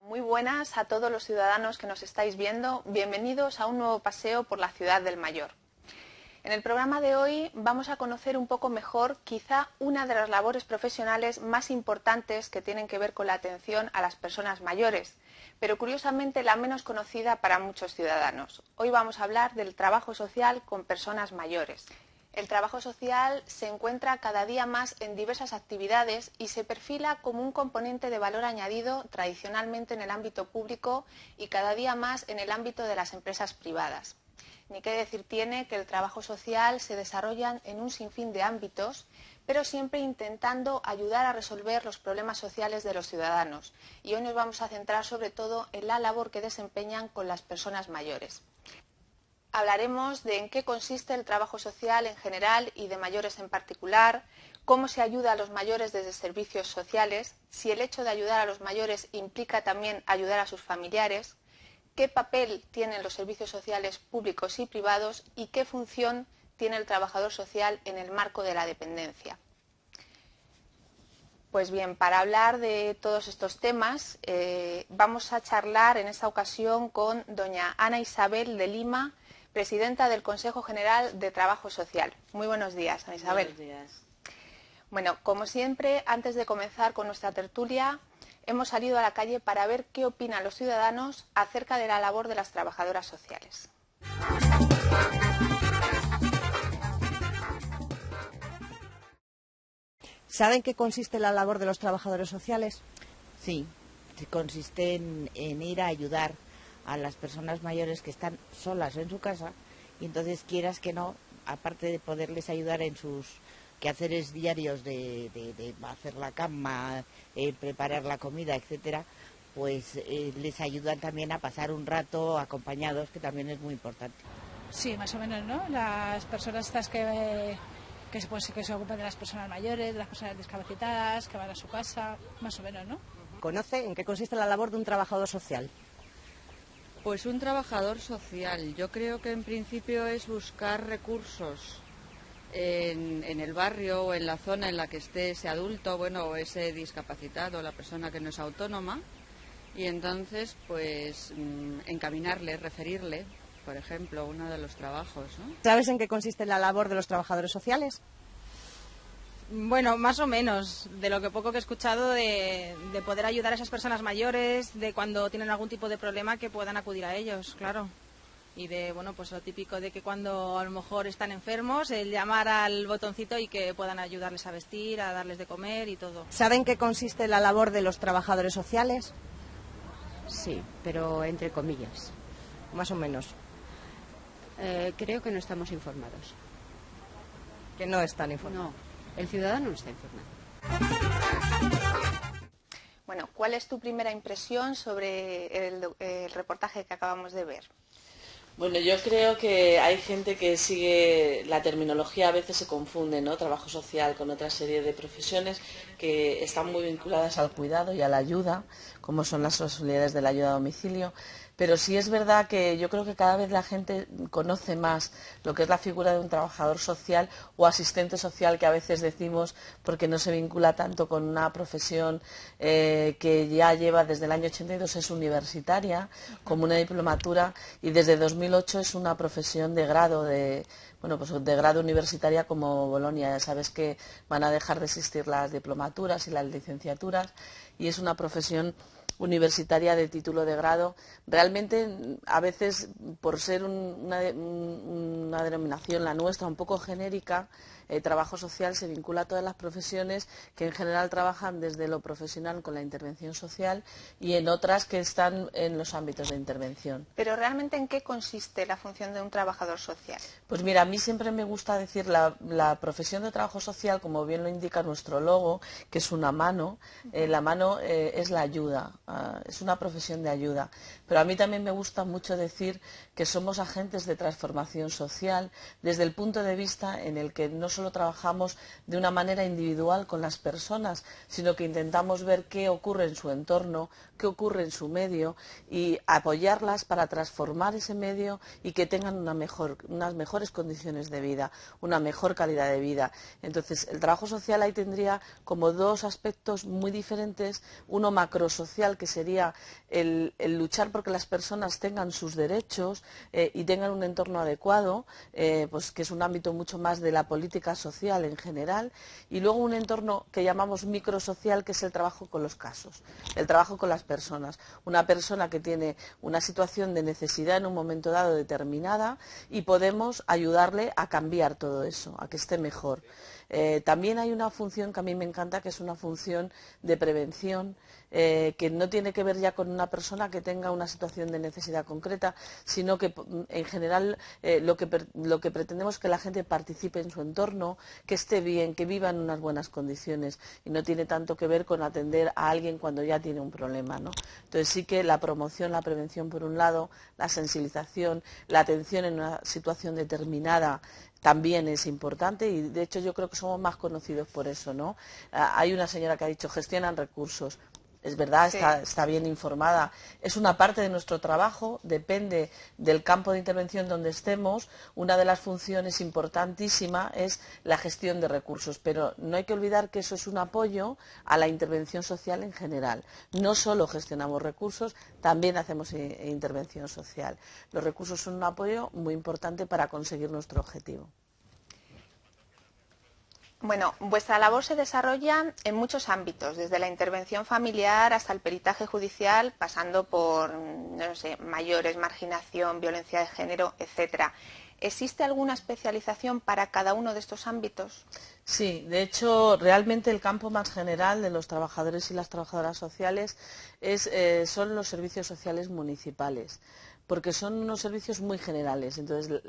Muy buenas a todos los ciudadanos que nos estáis viendo. Bienvenidos a un nuevo paseo por la ciudad del Mayor. En el programa de hoy vamos a conocer un poco mejor quizá una de las labores profesionales más importantes que tienen que ver con la atención a las personas mayores, pero curiosamente la menos conocida para muchos ciudadanos. Hoy vamos a hablar del trabajo social con personas mayores. El trabajo social se encuentra cada día más en diversas actividades y se perfila como un componente de valor añadido tradicionalmente en el ámbito público y cada día más en el ámbito de las empresas privadas. Ni qué decir tiene que el trabajo social se desarrolla en un sinfín de ámbitos, pero siempre intentando ayudar a resolver los problemas sociales de los ciudadanos. Y hoy nos vamos a centrar sobre todo en la labor que desempeñan con las personas mayores. Hablaremos de en qué consiste el trabajo social en general y de mayores en particular, cómo se ayuda a los mayores desde servicios sociales, si el hecho de ayudar a los mayores implica también ayudar a sus familiares, qué papel tienen los servicios sociales públicos y privados y qué función tiene el trabajador social en el marco de la dependencia. Pues bien, para hablar de todos estos temas vamos a charlar en esta ocasión con doña Ana Isabel de Lima, presidenta del Consejo General de Trabajo Social. Muy buenos días, Ana Isabel. Buenos días. Bueno, como siempre, antes de comenzar con nuestra tertulia, hemos salido a la calle para ver qué opinan los ciudadanos acerca de la labor de las trabajadoras sociales. ¿Saben qué consiste la labor de los trabajadores sociales? Sí, consiste en ir a ayudar a las personas mayores que están solas en su casa y entonces quieras que no, aparte de poderles ayudar en sus quehaceres diarios de hacer la cama, preparar la comida, etcétera, pues les ayudan también a pasar un rato acompañados, que también es muy importante. Sí, más o menos, ¿no? Las personas estas que se ocupan de las personas mayores, de las personas discapacitadas, que van a su casa, más o menos, ¿no? ¿Conoce en qué consiste la labor de un trabajador social? Pues un trabajador social, yo creo que en principio es buscar recursos en el barrio o en la zona en la que esté ese adulto, bueno, o ese discapacitado, la persona que no es autónoma, y entonces pues encaminarle, referirle, por ejemplo, uno de los trabajos, ¿no? ¿Sabes en qué consiste la labor de los trabajadores sociales? Bueno, más o menos, de lo que poco que he escuchado, de poder ayudar a esas personas mayores, de cuando tienen algún tipo de problema que puedan acudir a ellos, claro. Y de, bueno, pues lo típico de que cuando a lo mejor están enfermos, el llamar al botoncito y que puedan ayudarles a vestir, a darles de comer y todo. ¿Saben en qué consiste la labor de los trabajadores sociales? Sí, pero entre comillas. Más o menos. Creo que no estamos informados. Que no están informados. No. El ciudadano no está informado. Bueno, ¿cuál es tu primera impresión sobre el reportaje que acabamos de ver? Bueno, yo creo que hay gente que sigue, la terminología a veces se confunde, ¿no? Trabajo social con otra serie de profesiones que están muy vinculadas al cuidado y a la ayuda, como son las responsabilidades de la ayuda a domicilio. Pero sí es verdad que yo creo que cada vez la gente conoce más lo que es la figura de un trabajador social o asistente social, que a veces decimos porque no se vincula tanto con una profesión que ya lleva desde el año 82, es universitaria, como una diplomatura, y desde 2008 es una profesión de grado, de grado universitaria como Bolonia. Ya sabes que van a dejar de existir las diplomaturas y las licenciaturas y es una profesión universitaria de título de grado. Realmente, a veces, por ser una denominación, la nuestra, un poco genérica, trabajo social se vincula a todas las profesiones que en general trabajan desde lo profesional con la intervención social y en otras que están en los ámbitos de intervención. Pero realmente, ¿en qué consiste la función de un trabajador social? Pues mira, a mí siempre me gusta decir la profesión de trabajo social, como bien lo indica nuestro logo, que es una mano. La mano es la ayuda, es una profesión de ayuda. Pero a mí también me gusta mucho decir que somos agentes de transformación social desde el punto de vista en el que no solo trabajamos de una manera individual con las personas, sino que intentamos ver qué ocurre en su entorno, qué ocurre en su medio y apoyarlas para transformar ese medio y que tengan unas mejores condiciones de vida, una mejor calidad de vida. Entonces, el trabajo social ahí tendría como dos aspectos muy diferentes, uno macrosocial, que sería el luchar porque las personas tengan sus derechos y tengan un entorno adecuado, pues que es un ámbito mucho más de la política social en general, y luego un entorno que llamamos microsocial, que es el trabajo con los casos, el trabajo con las personas. Una persona que tiene una situación de necesidad en un momento dado determinada y podemos ayudarle a cambiar todo eso, a que esté mejor. También hay una función que a mí me encanta, que es una función de prevención, que no tiene que ver ya con una persona que tenga una situación de necesidad concreta, sino que en general lo que pretendemos es que la gente participe en su entorno, que esté bien, que viva en unas buenas condiciones, y no tiene tanto que ver con atender a alguien cuando ya tiene un problema, ¿no? Entonces sí que la promoción, la prevención por un lado, la sensibilización, la atención en una situación determinada también es importante, y de hecho yo creo que somos más conocidos por eso, ¿no? Hay una señora que ha dicho gestionan recursos. Es verdad, Sí. está bien informada. Es una parte de nuestro trabajo, depende del campo de intervención donde estemos. Una de las funciones importantísimas es la gestión de recursos, pero no hay que olvidar que eso es un apoyo a la intervención social en general. No solo gestionamos recursos, también hacemos intervención social. Los recursos son un apoyo muy importante para conseguir nuestro objetivo. Bueno, vuestra labor se desarrolla en muchos ámbitos, desde la intervención familiar hasta el peritaje judicial, pasando por, no sé, mayores, marginación, violencia de género, etcétera. ¿Existe alguna especialización para cada uno de estos ámbitos? Sí, de hecho, realmente el campo más general de los trabajadores y las trabajadoras sociales son los servicios sociales municipales, porque son unos servicios muy generales. Entonces,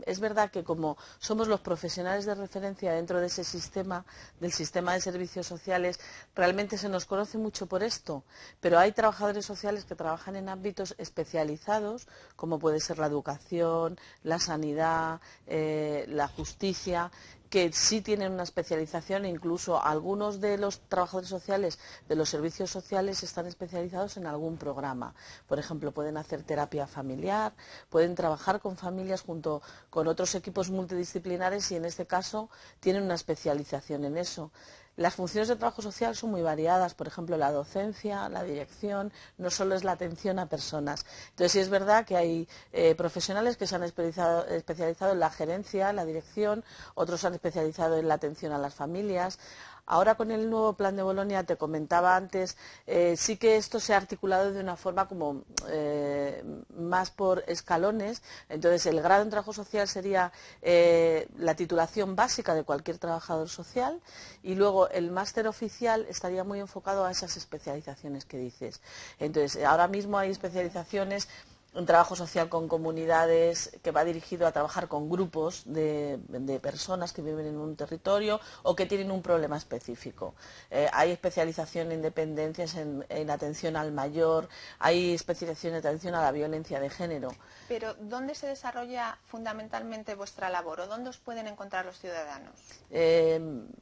es verdad que como somos los profesionales de referencia dentro de ese sistema, del sistema de servicios sociales, realmente se nos conoce mucho por esto, pero hay trabajadores sociales que trabajan en ámbitos especializados, como puede ser la educación, la sanidad, la justicia, que sí tienen una especialización, e incluso algunos de los trabajadores sociales de los servicios sociales están especializados en algún programa. Por ejemplo, pueden hacer terapia familiar, pueden trabajar con familias junto con otros equipos multidisciplinares y en este caso tienen una especialización en eso. Las funciones de trabajo social son muy variadas, por ejemplo, la docencia, la dirección, no solo es la atención a personas. Entonces, sí es verdad que hay profesionales que se han especializado en la gerencia, en la dirección, otros se han especializado en la atención a las familias. Ahora con el nuevo plan de Bolonia, te comentaba antes, sí que esto se ha articulado de una forma como más por escalones. Entonces, el grado en trabajo social sería la titulación básica de cualquier trabajador social, y luego el máster oficial estaría muy enfocado a esas especializaciones que dices. Entonces, ahora mismo hay especializaciones un trabajo social con comunidades que va dirigido a trabajar con grupos de personas que viven en un territorio o que tienen un problema específico. Hay especialización en dependencias, en atención al mayor, hay especialización en atención a la violencia de género. Pero, ¿dónde se desarrolla fundamentalmente vuestra labor o dónde os pueden encontrar los ciudadanos?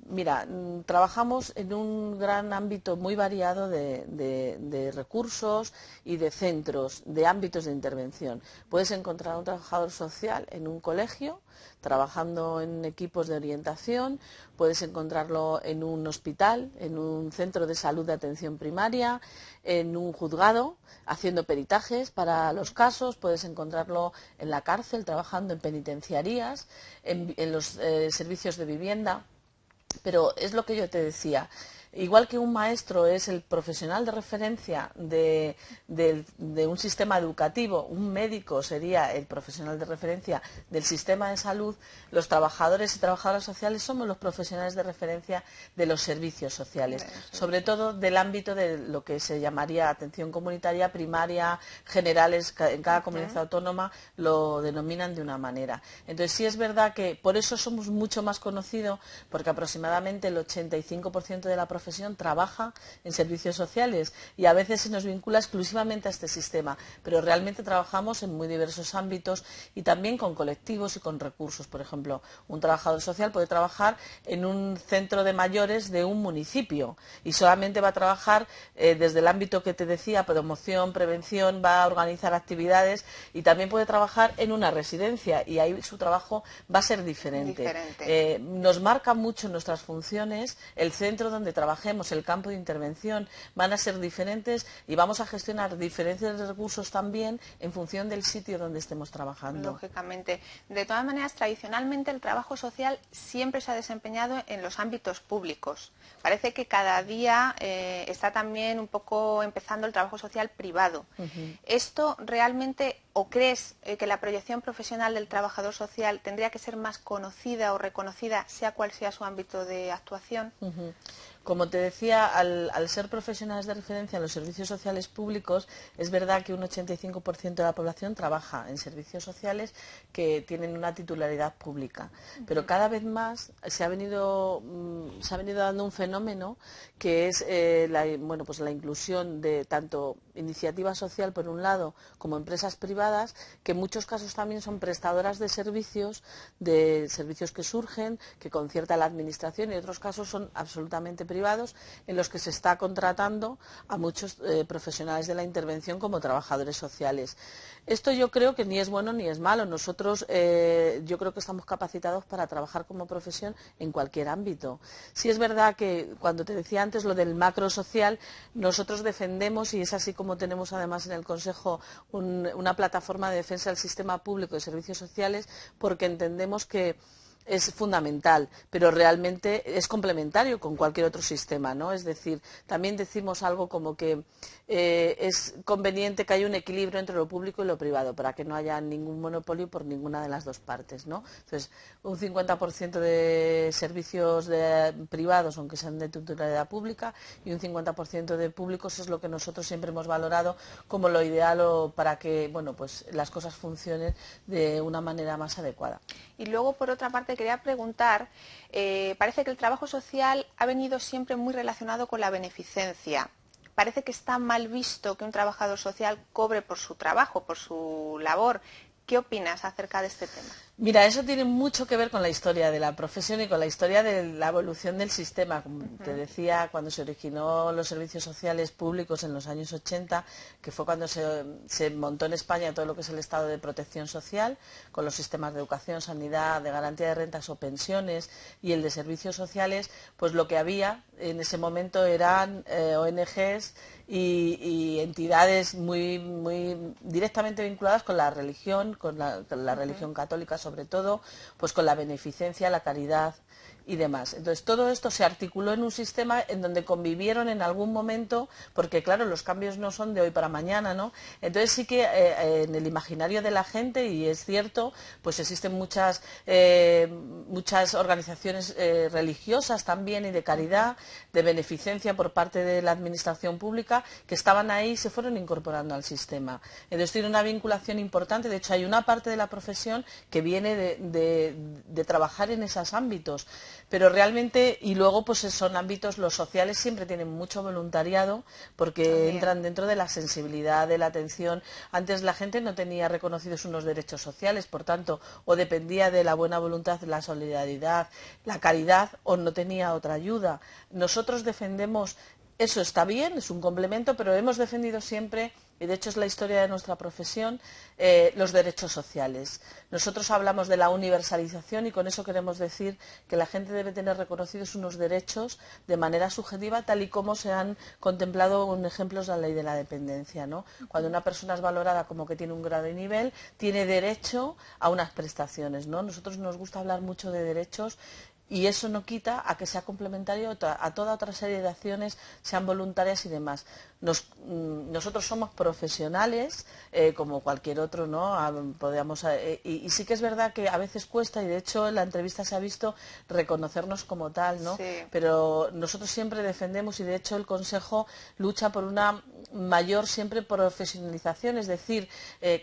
Mira, trabajamos en un gran ámbito muy variado de recursos y de centros, de ámbitos de intervención. Puedes encontrar a un trabajador social en un colegio, trabajando en equipos de orientación, puedes encontrarlo en un hospital, en un centro de salud de atención primaria, en un juzgado, haciendo peritajes para los casos, puedes encontrarlo en la cárcel, trabajando en penitenciarías, en los servicios de vivienda. Pero es lo que yo te decía, igual que un maestro es el profesional de referencia de un sistema educativo, un médico sería el profesional de referencia del sistema de salud, los trabajadores y trabajadoras sociales somos los profesionales de referencia de los servicios sociales, sobre todo del ámbito de lo que se llamaría atención comunitaria, primaria, generales, en cada comunidad autónoma lo denominan de una manera. Entonces sí es verdad que por eso somos mucho más conocidos, porque aproximadamente el 85% de la profesión trabaja en servicios sociales y a veces se nos vincula exclusivamente a este sistema, pero realmente trabajamos en muy diversos ámbitos y también con colectivos y con recursos. Por ejemplo, un trabajador social puede trabajar en un centro de mayores de un municipio y solamente va a trabajar desde el ámbito que te decía, promoción, prevención, va a organizar actividades y también puede trabajar en una residencia y ahí su trabajo va a ser diferente. Nos marca mucho nuestras funciones, el centro donde trabajemos, el campo de intervención, van a ser diferentes y vamos a gestionar diferentes recursos también en función del sitio donde estemos trabajando. Lógicamente. De todas maneras, tradicionalmente el trabajo social siempre se ha desempeñado en los ámbitos públicos. Parece que cada día está también un poco empezando el trabajo social privado. ¿Esto realmente, o crees que la proyección profesional del trabajador social tendría que ser más conocida o reconocida, sea cual sea su ámbito de actuación? Como te decía, al ser profesionales de referencia en los servicios sociales públicos, es verdad que un 85% de la población trabaja en servicios sociales que tienen una titularidad pública. Pero cada vez más se ha venido dando un fenómeno que es la inclusión de tanto iniciativa social por un lado como empresas privadas, que en muchos casos también son prestadoras de servicios que surgen, que concierta la administración, y en otros casos son absolutamente privados en los que se está contratando a muchos profesionales de la intervención como trabajadores sociales. Esto yo creo que ni es bueno ni es malo. Nosotros yo creo que estamos capacitados para trabajar como profesión en cualquier ámbito. Sí es verdad que cuando te decía antes lo del macro social, nosotros defendemos, y es así como tenemos además en el Consejo una plataforma de defensa del sistema público de servicios sociales, porque entendemos que es fundamental, pero realmente es complementario con cualquier otro sistema, ¿no? Es decir, también decimos algo como que es conveniente que haya un equilibrio entre lo público y lo privado para que no haya ningún monopolio por ninguna de las dos partes, ¿no? Entonces, un 50% de servicios privados, aunque sean de titularidad pública, y un 50% de públicos es lo que nosotros siempre hemos valorado como lo ideal para que, bueno, pues las cosas funcionen de una manera más adecuada. Y luego, por otra parte, quería preguntar, parece que el trabajo social ha venido siempre muy relacionado con la beneficencia. Parece que está mal visto que un trabajador social cobre por su trabajo, por su labor. ¿Qué opinas acerca de este tema? Mira, eso tiene mucho que ver con la historia de la profesión y con la historia de la evolución del sistema. Como te decía, cuando se originó los servicios sociales públicos en los años 80, que fue cuando se montó en España todo lo que es el estado de protección social, con los sistemas de educación, sanidad, de garantía de rentas o pensiones y el de servicios sociales, pues lo que había en ese momento eran ONGs y entidades muy directamente vinculadas con la religión, con la religión católica sobre todo, pues con la beneficencia, la caridad y demás. Entonces todo esto se articuló en un sistema en donde convivieron en algún momento, porque claro, los cambios no son de hoy para mañana, ¿no? Entonces sí que en el imaginario de la gente, y es cierto, pues existen muchas organizaciones religiosas también y de caridad, de beneficencia por parte de la administración pública, que estaban ahí y se fueron incorporando al sistema. Entonces tiene una vinculación importante. De hecho hay una parte de la profesión que viene de trabajar en esos ámbitos. Pero realmente, y luego pues son ámbitos, los sociales siempre tienen mucho voluntariado porque también entran dentro de la sensibilidad, de la atención. Antes la gente no tenía reconocidos unos derechos sociales, por tanto, o dependía de la buena voluntad, la solidaridad, la caridad, o no tenía otra ayuda. Nosotros defendemos, eso está bien, es un complemento, pero hemos defendido siempre, y de hecho es la historia de nuestra profesión, los derechos sociales. Nosotros hablamos de la universalización y con eso queremos decir que la gente debe tener reconocidos unos derechos de manera subjetiva, tal y como se han contemplado en ejemplos de la ley de la dependencia, ¿no? Cuando una persona es valorada como que tiene un grado y nivel, tiene derecho a unas prestaciones, ¿no? Nosotros nos gusta hablar mucho de derechos y eso no quita a que sea complementario a toda otra serie de acciones, sean voluntarias y demás. Nosotros somos profesionales, como cualquier otro, ¿no? Y sí que es verdad que a veces cuesta, y de hecho en la entrevista se ha visto, reconocernos como tal, ¿no? Sí. Pero nosotros siempre defendemos, y de hecho el Consejo lucha por una mayor siempre profesionalización, es decir,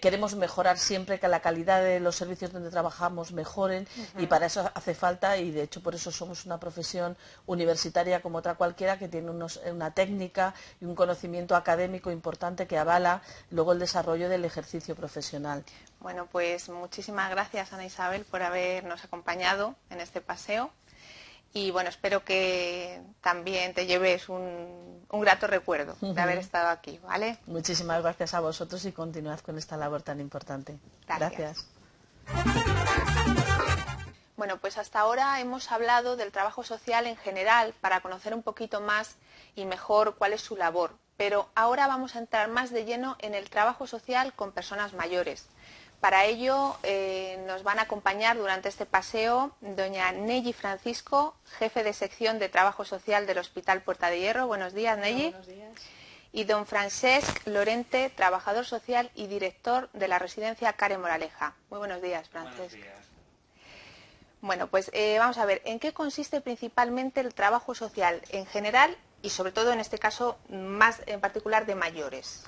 queremos mejorar siempre que la calidad de los servicios donde trabajamos mejoren, y para eso hace falta, y de hecho por eso somos una profesión universitaria como otra cualquiera, que tiene una técnica y un conocimiento académico importante que avala luego el desarrollo del ejercicio profesional. Bueno, pues muchísimas gracias, Ana Isabel, por habernos acompañado en este paseo. Y bueno, espero que también te lleves un grato recuerdo de haber estado aquí, ¿vale? Muchísimas gracias a vosotros y continuad con esta labor tan importante. Gracias. Bueno, pues hasta ahora hemos hablado del trabajo social en general para conocer un poquito más y mejor cuál es su labor. Pero ahora vamos a entrar más de lleno en el trabajo social con personas mayores. Para ello nos van a acompañar durante este paseo doña Neyi Francisco, jefe de sección de trabajo social del Hospital Puerta de Hierro. Buenos días, Neyi. Buenos días. Y don Francesc Lorente, trabajador social y director de la residencia Care Moraleja. Muy buenos días, Francesc. Buenos días. Bueno, pues vamos a ver, ¿en qué consiste principalmente el trabajo social en general y sobre todo en este caso más en particular de mayores?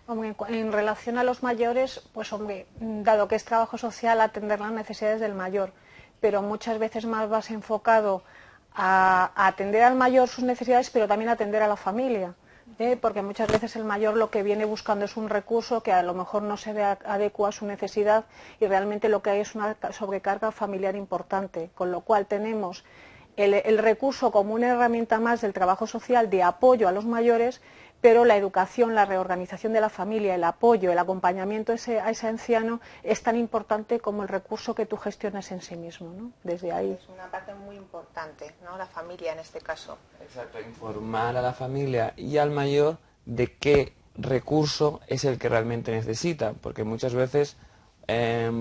Hombre, en relación a los mayores, pues hombre, dado que es trabajo social atender las necesidades del mayor, pero muchas veces más vas enfocado a atender al mayor sus necesidades, pero también atender a la familia, porque muchas veces el mayor lo que viene buscando es un recurso que a lo mejor no se adecua a su necesidad y realmente lo que hay es una sobrecarga familiar importante, con lo cual tenemos el recurso como una herramienta más del trabajo social de apoyo a los mayores, pero la educación, la reorganización de la familia, el apoyo, el acompañamiento a ese anciano es tan importante como el recurso que tú gestionas en sí mismo, ¿no? Desde ahí. Es una parte muy importante, ¿no? La familia en este caso. Exacto, informar a la familia y al mayor de qué recurso es el que realmente necesita, porque muchas veces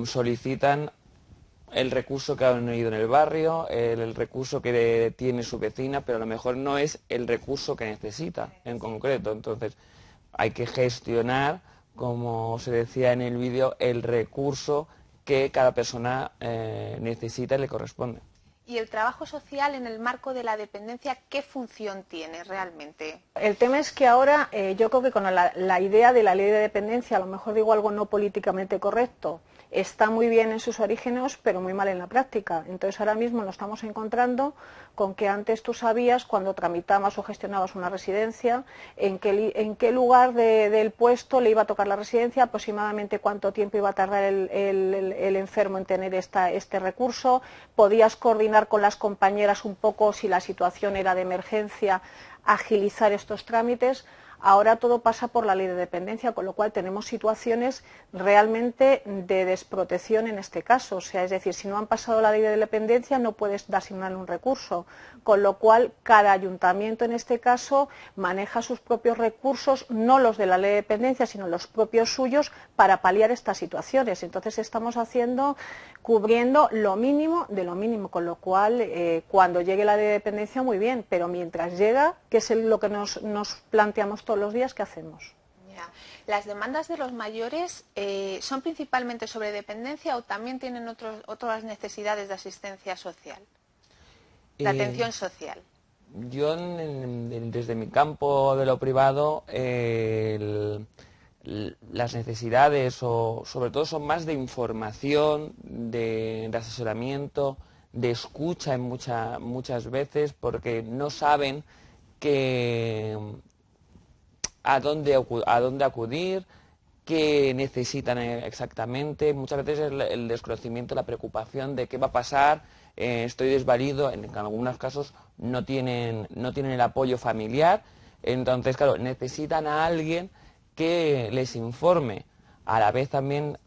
solicitan el recurso que han oído en el barrio, el recurso que tiene su vecina, pero a lo mejor no es el recurso que necesita en concreto. Entonces hay que gestionar, como se decía en el vídeo, el recurso que cada persona necesita y le corresponde. ¿Y el trabajo social en el marco de la dependencia qué función tiene realmente? El tema es que ahora yo creo que con la idea de la ley de dependencia, a lo mejor digo algo no políticamente correcto, está muy bien en sus orígenes, pero muy mal en la práctica. Entonces ahora mismo nos estamos encontrando con que antes tú sabías, cuando tramitabas o gestionabas una residencia, en qué lugar del puesto le iba a tocar la residencia, aproximadamente cuánto tiempo iba a tardar el enfermo en tener este recurso, podías coordinar con las compañeras un poco si la situación era de emergencia, agilizar estos trámites. Ahora todo pasa por la ley de dependencia, con lo cual tenemos situaciones realmente de desprotección en este caso. O sea, es decir, si no han pasado la ley de dependencia no puedes asignar un recurso, con lo cual cada ayuntamiento en este caso maneja sus propios recursos, no los de la ley de dependencia, sino los propios suyos para paliar estas situaciones. Entonces estamos cubriendo lo mínimo de lo mínimo, con lo cual cuando llegue la ley de dependencia muy bien, pero mientras llega, que es lo que nos planteamos todos los días, ¿qué hacemos? Ya. ¿Las demandas de los mayores son principalmente sobre dependencia o también tienen otras necesidades de asistencia social, de atención social? Yo, desde mi campo de lo privado, las necesidades, o sobre todo, son más de información, de asesoramiento, de escucha muchas veces, porque no saben a dónde acudir, qué necesitan exactamente. Muchas veces el desconocimiento, la preocupación de qué va a pasar, estoy desvalido, en algunos casos no tienen el apoyo familiar, entonces claro, necesitan a alguien que les informe. A la vez también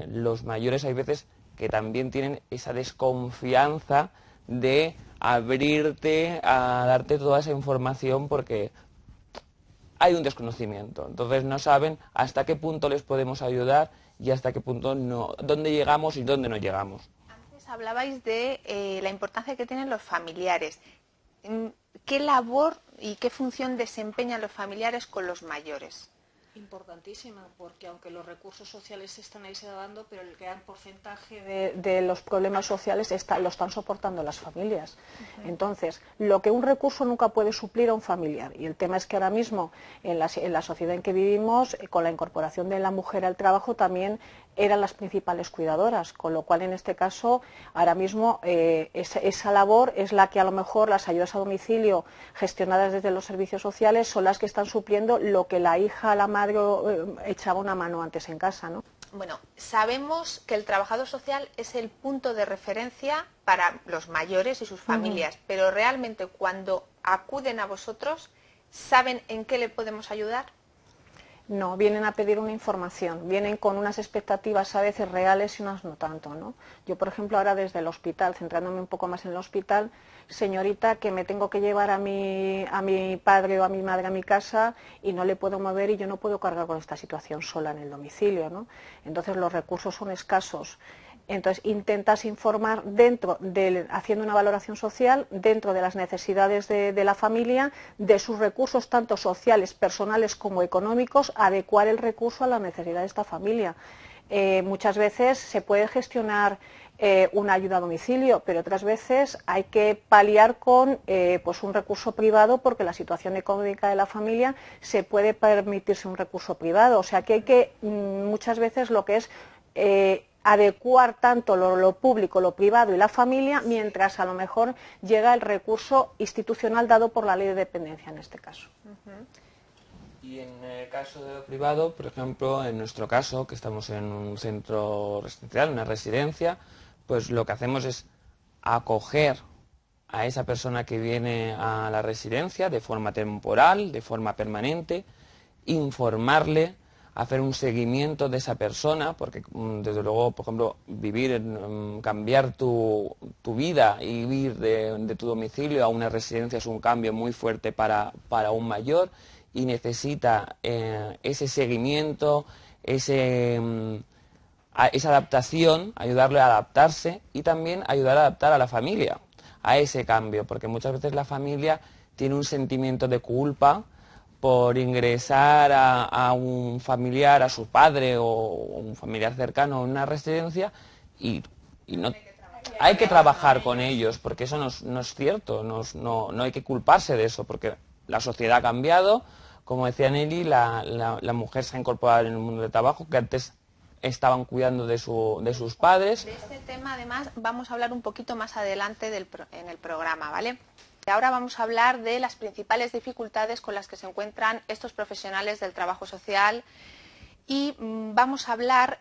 los mayores hay veces que también tienen esa desconfianza de abrirte a darte toda esa información porque hay un desconocimiento, entonces no saben hasta qué punto les podemos ayudar y hasta qué punto no, dónde llegamos y dónde no llegamos. Antes hablabais de la importancia que tienen los familiares. ¿Qué labor y qué función desempeñan los familiares con los mayores? Importantísima, porque aunque los recursos sociales están ahí se dando, pero el gran porcentaje de los problemas sociales lo están soportando las familias. Entonces, lo que un recurso nunca puede suplir a un familiar. Y el tema es que ahora mismo, en la sociedad en que vivimos, con la incorporación de la mujer al trabajo, también eran las principales cuidadoras, con lo cual en este caso ahora mismo esa labor es la que a lo mejor las ayudas a domicilio gestionadas desde los servicios sociales son las que están supliendo lo que la hija, la madre echaba una mano antes en casa, ¿no? Bueno, sabemos que el trabajador social es el punto de referencia para los mayores y sus familias, pero realmente cuando acuden a vosotros, ¿saben en qué le podemos ayudar? No, vienen a pedir una información, vienen con unas expectativas a veces reales y unas no tanto, ¿no? Yo, por ejemplo, ahora desde el hospital, centrándome un poco más en el hospital, señorita, que me tengo que llevar a mi padre o a mi madre a mi casa y no le puedo mover y yo no puedo cargar con esta situación sola en el domicilio, ¿no? Entonces los recursos son escasos. Entonces intentas informar haciendo una valoración social dentro de las necesidades de la familia, de sus recursos tanto sociales, personales como económicos, adecuar el recurso a la necesidad de esta familia. Muchas veces se puede gestionar una ayuda a domicilio, pero otras veces hay que paliar con pues un recurso privado porque la situación económica de la familia se puede permitirse un recurso privado. O sea que hay que muchas veces lo que es adecuar tanto lo público, lo privado y la familia, mientras a lo mejor llega el recurso institucional dado por la ley de dependencia en este caso. Y en el caso de lo privado, por ejemplo, en nuestro caso, que estamos en un centro residencial, una residencia, pues lo que hacemos es acoger a esa persona que viene a la residencia de forma temporal, de forma permanente, informarle, hacer un seguimiento de esa persona, porque desde luego, por ejemplo, cambiar tu vida y vivir de tu domicilio a una residencia es un cambio muy fuerte para un mayor y necesita ese seguimiento, esa adaptación, ayudarle a adaptarse y también ayudar a adaptar a la familia a ese cambio, porque muchas veces la familia tiene un sentimiento de culpa por ingresar a un familiar, a su padre o un familiar cercano en una residencia y no hay que trabajar con ellos, porque eso no es cierto, no hay que culparse de eso, porque la sociedad ha cambiado, como decía Nelly, la mujer se ha incorporado en el mundo del trabajo, que antes estaban cuidando de sus padres. De este tema, además, vamos a hablar un poquito más adelante en el programa, ¿vale? Ahora vamos a hablar de las principales dificultades con las que se encuentran estos profesionales del trabajo social y vamos a hablar,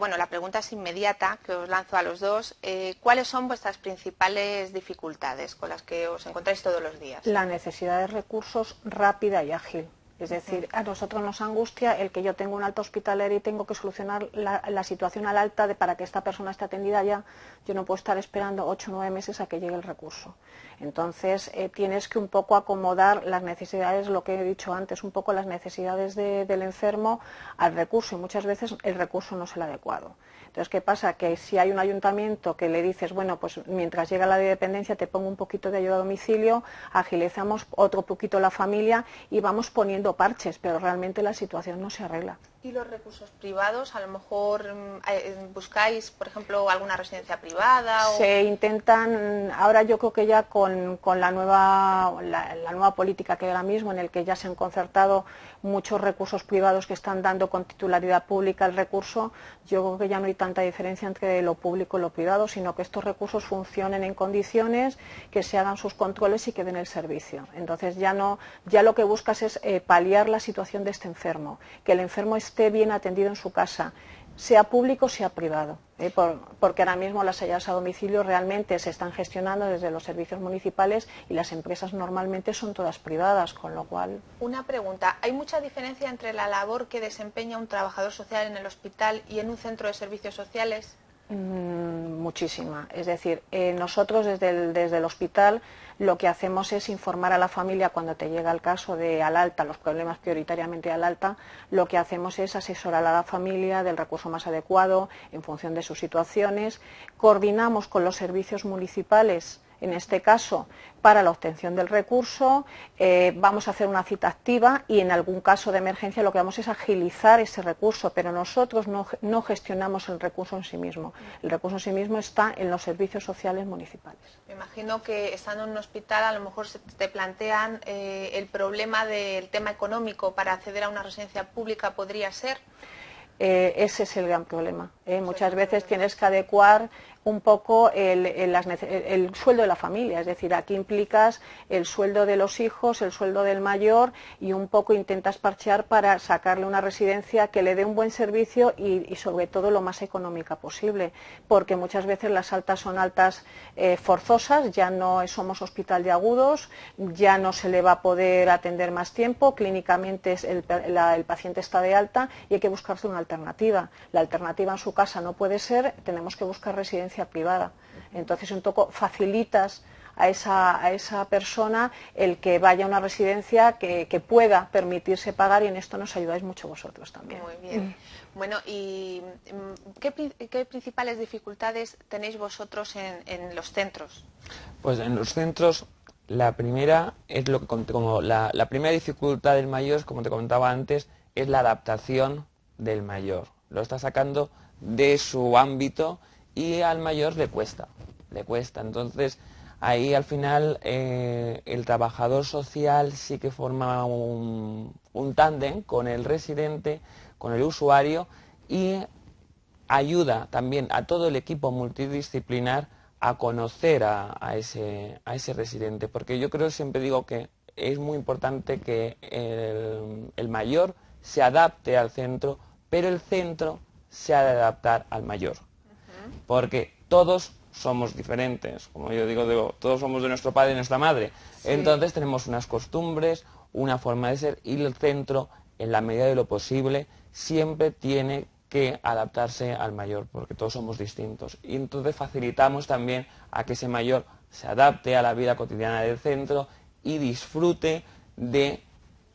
bueno, la pregunta es inmediata, que os lanzo a los dos. ¿Cuáles son vuestras principales dificultades con las que os encontráis todos los días? La necesidad de recursos rápida y ágil. Es decir, a nosotros nos angustia el que yo tengo un alta hospitalaria y tengo que solucionar la situación al alta para que esta persona esté atendida ya. Yo no puedo estar esperando 8 o 9 meses a que llegue el recurso. Entonces, tienes que un poco acomodar las necesidades, lo que he dicho antes, un poco las necesidades del enfermo al recurso y muchas veces el recurso no es el adecuado. Entonces, ¿qué pasa? Que si hay un ayuntamiento que le dices, bueno, pues mientras llega la dependencia te pongo un poquito de ayuda a domicilio, agilizamos otro poquito la familia y vamos poniendo parches, pero realmente la situación no se arregla. ¿Y los recursos privados? A lo mejor buscáis, por ejemplo, alguna residencia privada. Se intentan, ahora yo creo que ya con la nueva política que hay ahora mismo, en el que ya se han concertado muchos recursos privados que están dando con titularidad pública el recurso, yo creo que ya no hay tanta diferencia entre lo público y lo privado, sino que estos recursos funcionen en condiciones, que se hagan sus controles y que den el servicio. Entonces ya lo que buscas es paliar la situación de este enfermo, que el enfermo esté bien atendido en su casa, sea público, sea privado, porque ahora mismo las ayudas a domicilio realmente se están gestionando desde los servicios municipales y las empresas normalmente son todas privadas, con lo cual... Una pregunta, ¿hay mucha diferencia entre la labor que desempeña un trabajador social en el hospital y en un centro de servicios sociales? Muchísima. Es decir, nosotros desde el hospital lo que hacemos es informar a la familia cuando te llega el caso de al alta, los problemas prioritariamente al alta, lo que hacemos es asesorar a la familia del recurso más adecuado en función de sus situaciones, coordinamos con los servicios municipales, en este caso, para la obtención del recurso, vamos a hacer una cita activa y en algún caso de emergencia lo que vamos es agilizar ese recurso, pero nosotros no gestionamos el recurso en sí mismo. El recurso en sí mismo está en los servicios sociales municipales. Me imagino que estando en un hospital a lo mejor te plantean el problema del tema económico para acceder a una residencia pública, ¿podría ser? Ese es el gran problema. Muchas veces tienes que adecuar un poco el sueldo de la familia, es decir, aquí implicas el sueldo de los hijos, el sueldo del mayor y un poco intentas parchear para sacarle una residencia que le dé un buen servicio y sobre todo lo más económica posible, porque muchas veces las altas son altas forzosas, ya no somos hospital de agudos, ya no se le va a poder atender más tiempo, clínicamente el paciente está de alta y hay que buscarse una alternativa. La alternativa en su casa no puede ser, tenemos que buscar residencia privada. Entonces un poco facilitas a esa persona el que vaya a una residencia que pueda permitirse pagar y en esto nos ayudáis mucho vosotros también. Muy bien. Bueno, ¿y qué principales dificultades tenéis vosotros en los centros? Pues en los centros la primera es la primera dificultad del mayor, como te comentaba antes, es la adaptación del mayor. Lo está sacando de su ámbito y al mayor le cuesta. Entonces, ahí al final el trabajador social sí que forma un tándem con el residente, con el usuario y ayuda también a todo el equipo multidisciplinar a conocer a ese residente. Porque yo siempre digo que es muy importante que el mayor se adapte al centro, pero el centro se ha de adaptar al mayor. Porque todos somos diferentes, como yo digo, todos somos de nuestro padre y nuestra madre. Sí. Entonces tenemos unas costumbres, una forma de ser y el centro, en la medida de lo posible, siempre tiene que adaptarse al mayor, porque todos somos distintos. Y entonces facilitamos también a que ese mayor se adapte a la vida cotidiana del centro y disfrute de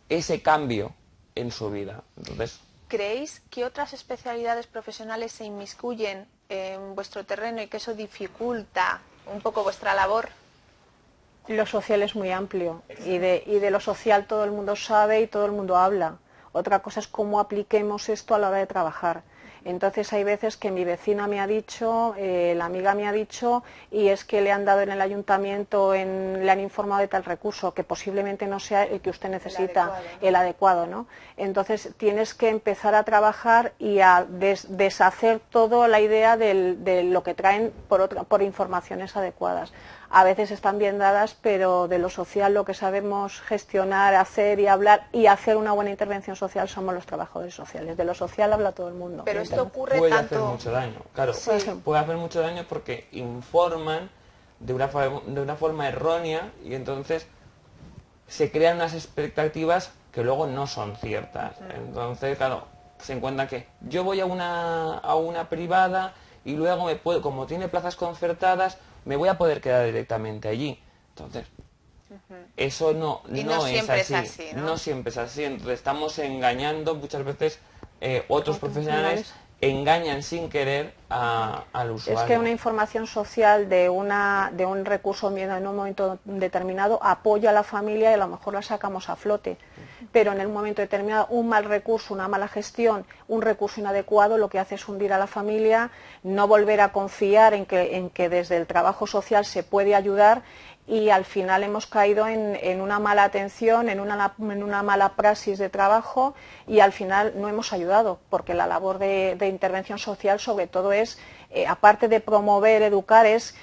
ese cambio en su vida. Entonces, ¿creéis que otras especialidades profesionales se inmiscuyen en vuestro terreno y que eso dificulta un poco vuestra labor? Lo social es muy amplio y de lo social todo el mundo sabe y todo el mundo habla. Otra cosa es cómo apliquemos esto a la hora de trabajar. Entonces hay veces que mi vecina me ha dicho, la amiga me ha dicho, y es que le han dado en el ayuntamiento, le han informado de tal recurso, que posiblemente no sea el que usted necesita, el adecuado, ¿no? Entonces tienes que empezar a trabajar y a deshacer toda la idea de lo que traen por informaciones adecuadas. A veces están bien dadas, pero de lo social lo que sabemos gestionar, hacer y hablar y hacer una buena intervención social somos los trabajadores sociales. De lo social habla todo el mundo. Pero esto ocurre puede tanto... hacer mucho daño, claro. Sí. Puede hacer mucho daño porque informan de una forma errónea y entonces se crean unas expectativas que luego no son ciertas. Entonces, claro, se encuentra que yo voy a una privada y luego como tiene plazas concertadas, me voy a poder quedar directamente allí. Entonces, eso no es así. No siempre es así. Entonces, estamos engañando muchas veces, otros profesionales engañan sin querer al usuario. Es que una información social de un recurso en un momento determinado apoya a la familia y a lo mejor la sacamos a flote. Pero en el momento determinado un mal recurso, una mala gestión, un recurso inadecuado lo que hace es hundir a la familia, no volver a confiar en que desde el trabajo social se puede ayudar y al final hemos caído en una mala atención, en una mala praxis de trabajo y al final no hemos ayudado, porque la labor de intervención social sobre todo es, aparte de promover, educar, es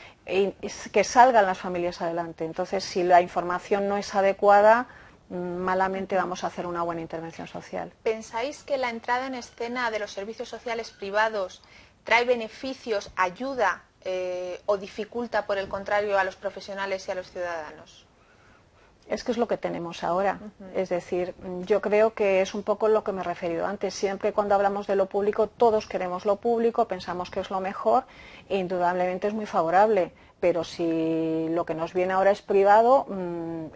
que salgan las familias adelante. Entonces, si la información no es adecuada, malamente vamos a hacer una buena intervención social. ¿Pensáis que la entrada en escena de los servicios sociales privados trae beneficios, ayuda o dificulta, por el contrario, a los profesionales y a los ciudadanos? Es que es lo que tenemos ahora. Es decir, yo creo que es un poco lo que me he referido antes. Siempre cuando hablamos de lo público, todos queremos lo público, pensamos que es lo mejor e indudablemente es muy favorable. Pero si lo que nos viene ahora es privado,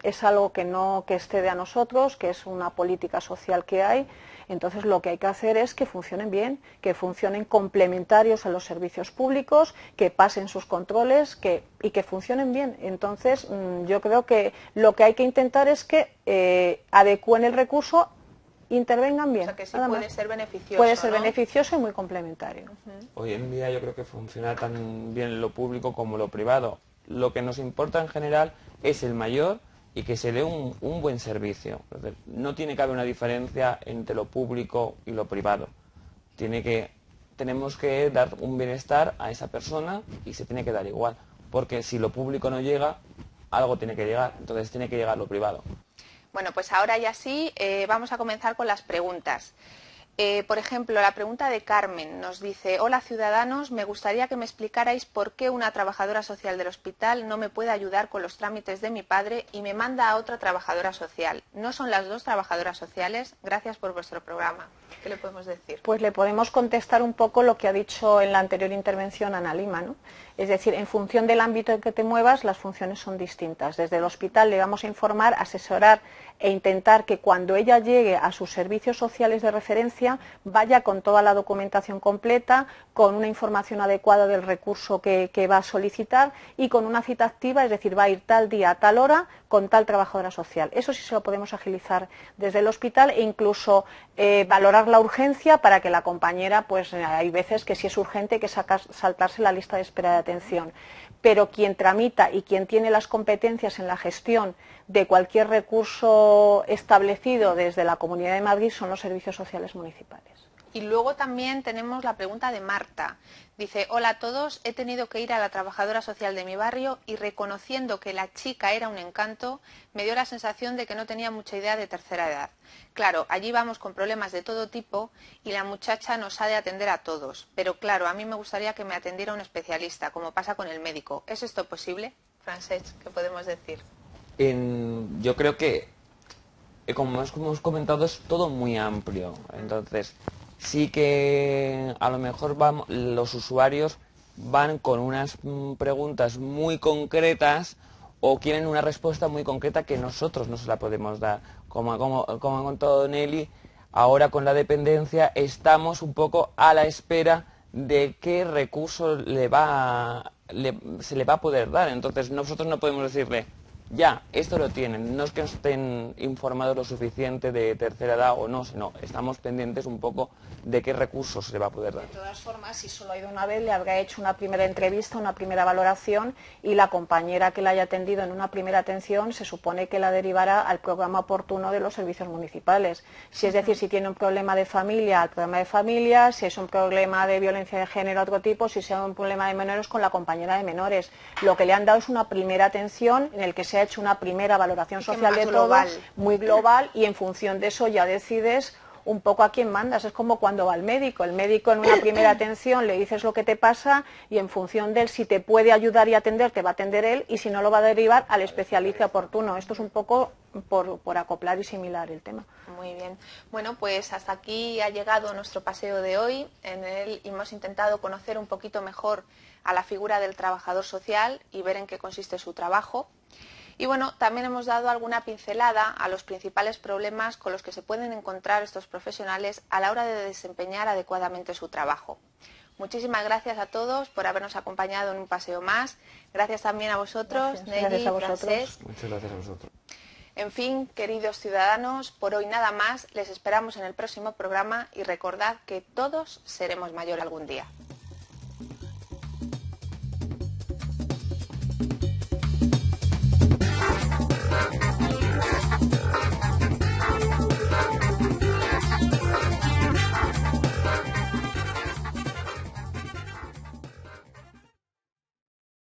es algo que no que excede a nosotros, que es una política social que hay. Entonces lo que hay que hacer es que funcionen bien, que funcionen complementarios a los servicios públicos, que pasen sus controles y que funcionen bien. Entonces yo creo que lo que hay que intentar es que adecúen el recurso, intervengan bien. O sea que sí puede ser beneficioso. Puede ser, ¿no?, beneficioso y muy complementario. Hoy en día yo creo que funciona tan bien lo público como lo privado. Lo que nos importa en general es el mayor y que se dé un buen servicio. No tiene que haber una diferencia entre lo público y lo privado. Tenemos que dar un bienestar a esa persona y se tiene que dar igual. Porque si lo público no llega, algo tiene que llegar. Entonces tiene que llegar lo privado. Bueno, pues ahora ya sí, vamos a comenzar con las preguntas. Por ejemplo, la pregunta de Carmen nos dice: hola ciudadanos, me gustaría que me explicarais por qué una trabajadora social del hospital no me puede ayudar con los trámites de mi padre y me manda a otra trabajadora social. ¿No son las dos trabajadoras sociales? Gracias por vuestro programa. ¿Qué le podemos decir? Pues le podemos contestar un poco lo que ha dicho en la anterior intervención Ana Lima, ¿no? Es decir, en función del ámbito en que te muevas, las funciones son distintas. Desde el hospital le vamos a informar, asesorar e intentar que cuando ella llegue a sus servicios sociales de referencia vaya con toda la documentación completa, con una información adecuada del recurso que va a solicitar y con una cita activa, es decir, va a ir tal día a tal hora con tal trabajadora social. Eso sí se lo podemos agilizar desde el hospital e incluso valorar la urgencia para que la compañera, pues hay veces que si es urgente hay que saltarse la lista de espera de atención. Pero quien tramita y quien tiene las competencias en la gestión de cualquier recurso establecido desde la Comunidad de Madrid son los servicios sociales municipales. Y luego también tenemos la pregunta de Marta. Dice: hola a todos, he tenido que ir a la trabajadora social de mi barrio y reconociendo que la chica era un encanto, me dio la sensación de que no tenía mucha idea de tercera edad. Claro, allí vamos con problemas de todo tipo y la muchacha nos ha de atender a todos. Pero claro, a mí me gustaría que me atendiera un especialista, como pasa con el médico. ¿Es esto posible? Francesc, ¿qué podemos decir? Yo creo que, como hemos comentado, es todo muy amplio. Entonces, sí que a lo mejor los usuarios van con unas preguntas muy concretas o quieren una respuesta muy concreta que nosotros no se la podemos dar. Como ha contado Nelly, ahora con la dependencia estamos un poco a la espera de qué recurso se le va a poder dar. Entonces nosotros no podemos decirle: ya, esto lo tienen. No es que estén informados lo suficiente de tercera edad o no, sino estamos pendientes un poco de qué recursos se le va a poder dar. De todas formas, si solo ha ido una vez, le habrá hecho una primera entrevista, una primera valoración y la compañera que la haya atendido en una primera atención se supone que la derivará al programa oportuno de los servicios municipales. Si es decir, si tiene un problema de familia, al programa de familia; si es un problema de violencia de género, otro tipo; si es un problema de menores, con la compañera de menores. Lo que le han dado es una primera atención en el que se ha hecho una primera valoración social de todo, muy global, y en función de eso ya decides un poco a quién mandas. Es como cuando va al médico. El médico en una primera atención le dices lo que te pasa y en función de él, si te puede ayudar y atender, te va a atender él, y si no, lo va a derivar al especialista oportuno. Esto es un poco por acoplar y similar el tema. Muy bien. Bueno, pues hasta aquí ha llegado nuestro paseo de hoy. En él hemos intentado conocer un poquito mejor a la figura del trabajador social y ver en qué consiste su trabajo. Y bueno, también hemos dado alguna pincelada a los principales problemas con los que se pueden encontrar estos profesionales a la hora de desempeñar adecuadamente su trabajo. Muchísimas gracias a todos por habernos acompañado en un paseo más. Gracias también a vosotros, Nelly, Francesc. Muchas gracias a vosotros. En fin, queridos ciudadanos, por hoy nada más. Les esperamos en el próximo programa y recordad que todos seremos mayores algún día.